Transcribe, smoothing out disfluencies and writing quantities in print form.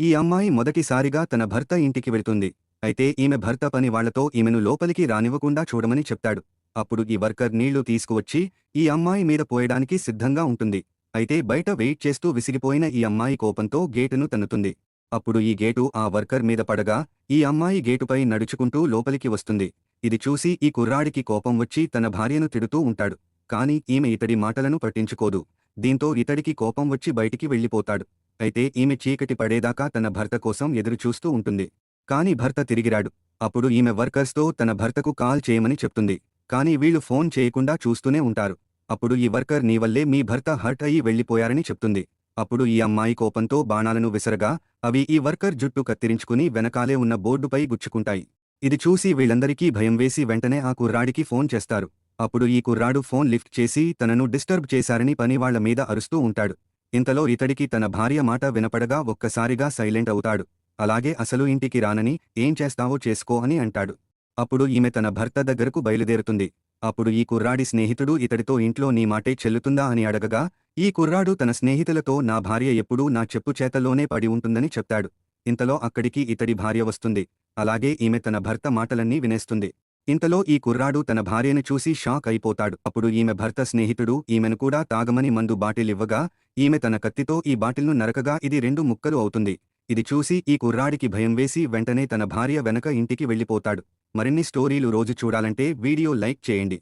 ఈ అమ్మాయి మొదటిసారిగా తన భర్త ఇంటికి వెళ్తుంది. అయితే ఈమె భర్త పని వాళ్లతో ఈమెను లోపలికి రానివ్వకుండా చూడమని చెప్తాడు. అప్పుడు ఈ వర్కర్ నీళ్లు తీసుకువచ్చి ఈ అమ్మాయి మీద పోయడానికి సిద్ధంగా ఉంటుంది. అయితే బయట వెయిట్ చేస్తూ విసిగిపోయిన ఈ అమ్మాయి కోపంతో గేటును తన్నుతుంది. అప్పుడు ఈ గేటు ఆ వర్కర్ మీద పడగా ఈ అమ్మాయి గేటుపై నడుచుకుంటూ లోపలికి వస్తుంది. ఇది చూసి ఈ కుర్రాడికి కోపం వచ్చి తన భార్యను తిడుతూ ఉంటాడు. కాని ఈమె ఇతడి మాటలను పట్టించుకోదు. దీంతో ఇతడికి కోపం వచ్చి బయటికి వెళ్ళిపోతాడు. అయితే ఈమె చీకటి పడేదాకా తన భర్త కోసం ఎదురుచూస్తూ ఉంటుంది. కాని భర్త తిరిగిరాడు. అప్పుడు ఈమె వర్కర్స్తో తన భర్తకు కాల్ చేయమని చెప్తుంది. కాని వీళ్లు ఫోన్ చేయకుండా చూస్తూనే ఉంటారు. అప్పుడు ఈ వర్కర్ నీ వల్లే మీ భర్త హర్ట్ అయ్యి వెళ్లిపోయారని చెప్తుంది. అప్పుడు ఈ అమ్మాయి కోపంతో బాణాలను విసరగా అవి ఈ వర్కర్ జుట్టు కత్తిరించుకుని వెనకాలే ఉన్న బోర్డుపై గుచ్చుకుంటాయి. ఇది చూసి వీళ్లందరికీ భయం వేసి వెంటనే ఆ కుర్రాడికి ఫోన్ చేస్తారు. అప్పుడు ఈ కుర్రాడు ఫోన్ లిఫ్ట్ చేసి తనను డిస్టర్బ్ చేశారని పనివాళ్ల మీద అరుస్తూ ఉంటాడు. ఇంతలో ఇతడికి తన భార్య మాట వినపడగా ఒక్కసారిగా సైలెంట్ అవుతాడు. అలాగే అసలు ఇంటికి రానని ఏం చేస్తావో చేసుకో అని అంటాడు. అప్పుడు ఈమె తన భర్త దగ్గరకు బయలుదేరుతుంది. అప్పుడు ఈ కుర్రాడి స్నేహితుడు ఇతడితో ఇంట్లో నీ మాటే చెల్లుతుందా అని అడగగా ఈ కుర్రాడు తన స్నేహితులతో నా భార్య ఎప్పుడూ నా చెప్పు చేతల్లోనే పడి ఉంటుందని చెప్తాడు. ఇంతలో అక్కడికి ఇతడి భార్య వస్తుంది. అలాగే ఈమె తన భర్త మాటలన్నీ వినేస్తుంది. ఇంతలో ఈ కుర్రాడు తన భార్యను చూసి షాక్ అయిపోతాడు. అప్పుడు ఈమె భర్త స్నేహితుడు ఈమెను కూడా తాగమని మందు బాటిల్ ఇవ్వగా ఈమె తన కత్తితో ఈ బాటిల్ను నరకగా ఇది 2 ముక్కలు అవుతుంది. ఇది చూసి ఈ కుర్రాడికి భయం వేసి వెంటనే తన భార్య వెనక ఇంటికి వెళ్ళిపోతాడు. మరిన్ని స్టోరీలు రోజు చూడాలంటే వీడియో లైక్ చేయండి.